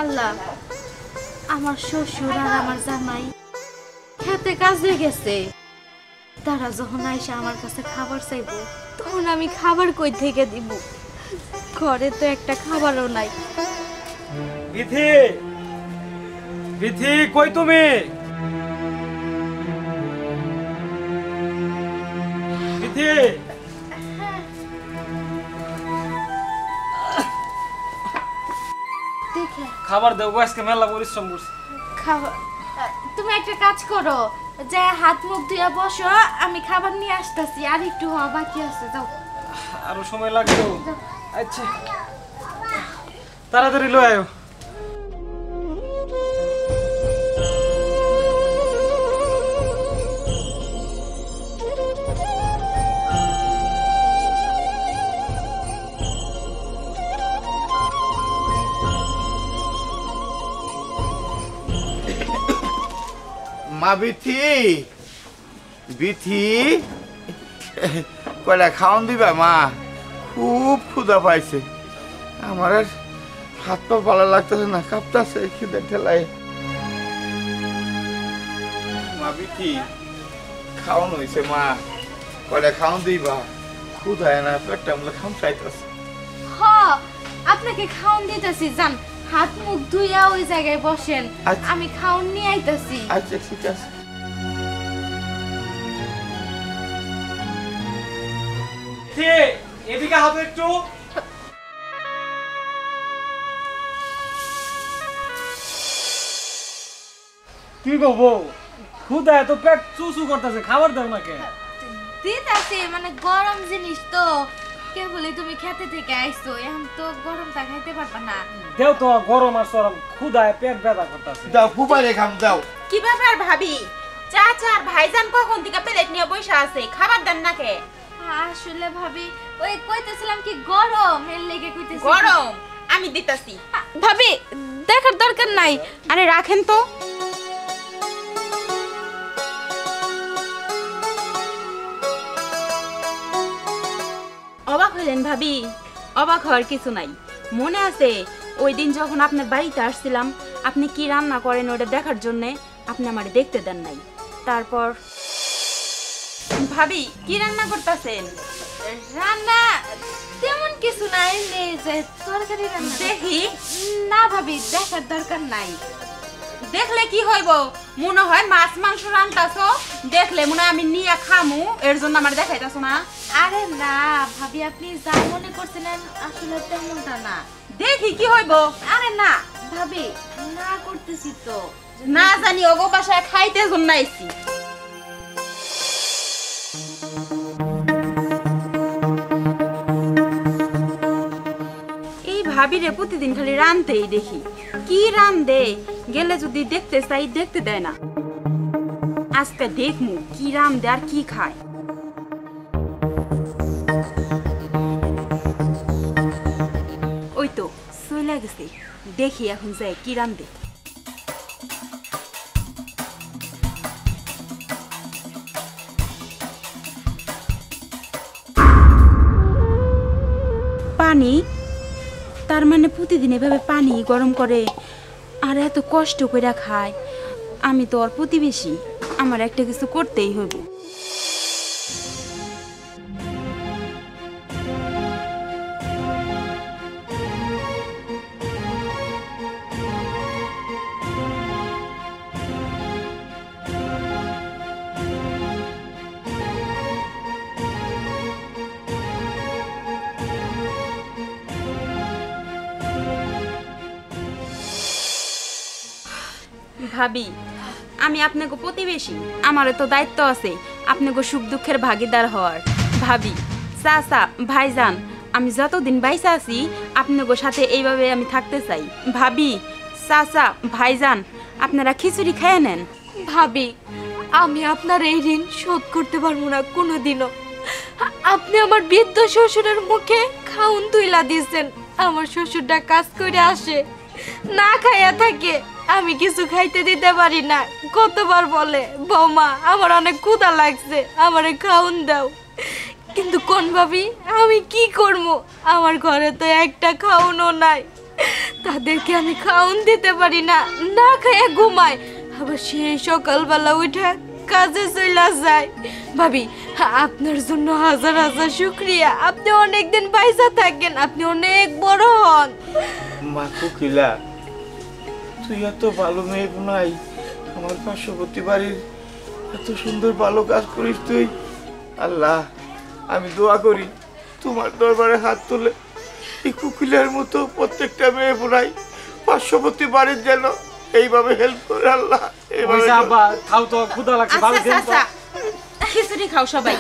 আল্লাহ, আমার শ্বশুর আর আমার জামাই খেতে কাজে গেছে। তারা যখন আইসা আমার কাছে খাবার চাইবো তখন আমি খাবার কই থেকে দিব? ঘরে তো একটা খাবারও নাই। বিথি, বিথি কই তুমি? বিথি, খাবার দেবো, আজকে মেলা পরিশ্রম করছি। খাবার? তুমি একটা কাজ করো, যে হাত মুখ ধুয়ে বসো, আমি খাবার নিয়ে আসতেছি। আর একটু হওয়া বাকি আছে, যাও। আরো সময় লাগবে। আচ্ছা, তাড়াতাড়ি লয়ে আয়ো। মা বিথি, বিথি কয়টা খাওয়ান দিবা মা? খুব ক্ষুধা পাইছে আমার, আর হাত পা ভালো লাগতেছে না, কাঁপতেছে খিদে ঠেলায়। মা বিথি খাওয়ান হয়েছে মা, কয়টা খাওয়ান দিবা? ক্ষুধায় না, পেটটা আমাদের খাম চাইতেছে। হ, আপনাকে খাওন দিতেছি, যান হাত মুখ ধুইয়া ওই জায়গায় বসেন। আমি খাওন নিয়ে আইতাছি। আচ্ছা ঠিক আছে। এদিকে হাতে একটু। কি করবো, ক্ষুধা এত পেট চুচু করতেছে, খাবার দাও না কেন? দিতাছি, মানে গরম জিনিস তো, কেবলই তুমি খেতে থেকে আইছো, এখন তো গরমটা খাইতে পারবা না। দেও তো, গরম আর সরম, ক্ষুধায় পেট ব্যথা করতেছে। দাও ফুপারে খাম দাও। কি ব্যাপার ভাবি? চাচা আর ভাইজান কখন থেকে প্লেট নিয়ে বসে আছে, খাবার দেন না কে? আসলে ভাবি, ওই কইতেছিলাম কি গরম, এর লেগে কইতেছি। গরম? আমি দিতাছি। ভাবি দেখার দরকার নাই। আরে রাখেন তো। অবাক হলেন ভাবি? অবাক হওয়ার কিছু নাই। মনে আছে ওই দিন যখন আপনার বাড়িতে আসছিলাম, আপনি কি রান্না করেন ওটা দেখার জন্য আপনি আমারে দেখতে দেন নাই। তারপর ভাবি কি রান্না করতেছেন? রান্না তেমন কিছু নাই, এই যে তরকারি রান্না। দেখি। না ভাবি, দেখার দরকার নাই। দেখলে কি হইব? মনে হয় মাছ মাংস রান্তাছো, দেখলে মনে হয় আমি নিয়ে খামু, এর জন্য আমার দেখাইতাছো না? আরে না ভাবি, আপনি যা মনে করছিলেন আসলে তেমনটা না। দেখি কি হইব? আরে না ভাবি, না করতেছি তো। না জানি ওগো বাসায় খাইতে জন্য আইছি। এই ভাবিরে প্রতিদিন খালি রানতেই দেখি, কি রান্ধে, গেলে যদি দেখতে চাই দেখতে দেয় না। আজকে দেখমু কি রান্ধে আর কি খায়। ওই তো চলে গেছে, দেখি এখন যাই কি রান্ধে। পানি? তার মানে প্রতিদিন এভাবে পানি গরম করে আর এত কষ্ট করে খায়। আমি তো ওর প্রতিবেশী, আমার একটা কিছু করতেই হইব। ভাবি, আমি আপনাকে প্রতিবেশী, আমারও তো দায়িত্ব আছে আপনাকে সুখ দুঃখের ভাগিদার হওয়ার। ভাবি, চাচা, ভাইজান, আমি যতদিন বাইসা আছি আপনাকে সাথে এইভাবে আমি থাকতে চাই। ভাবি, চাচা, ভাইজান, আপনারা খিচুড়ি খেয়ে নেন। ভাবি, আমি আপনার এই ঋণ শোধ করতে পারবো না কোনোদিনও। আপনি আমার বৃদ্ধ শ্বশুরের মুখে খাউন তুইলা দিয়েছেন। আমার শ্বশুরটা কাজ করে আসে, না খাইয়া থাকে, আমি কিছু খাইতে দিতে পারি না। কতবার বলে, বৌমা আমার অনেক ক্ষুধা লাগছে, আমারে খাউন দাও। কিন্তু কোন ভাবি, আমি কি করবো? আমার ঘরে তো একটা খাউনও নাই। তাদেরকে আমি খাওন দিতে পারি না, না খাইয়া ঘুমায়, আবার সেই সকালবেলা উঠে কাজে চলে যায়। ভাবি, আপনার জন্য হাজার হাজার শুক্রিয়া। আপনি অনেকদিন পয়সা থাকেন, আপনি অনেক বড় হন। মা কোকিলা, তুই এত ভালো মেয়ে নাই, আমার পার্শ্ববর্তী বাড়ির এত সুন্দর ভালো কাজ করিস তুই। আল্লাহ, আমি দোয়া করি তোমার দরবারে হাত তুলে এই কোকিলার মতো প্রত্যেকটা মেয়ে বোনাই পার্শ্ববর্তী বাড়ির যেন এইভাবে হেল্প করে। আল্লাহ, এইভাবে আব্বা খাও তো, ক্ষুধা লাগছে, ভালো আচ্ছা খেয়ে আচ্ছা খিচুড়ি খাও সবাই।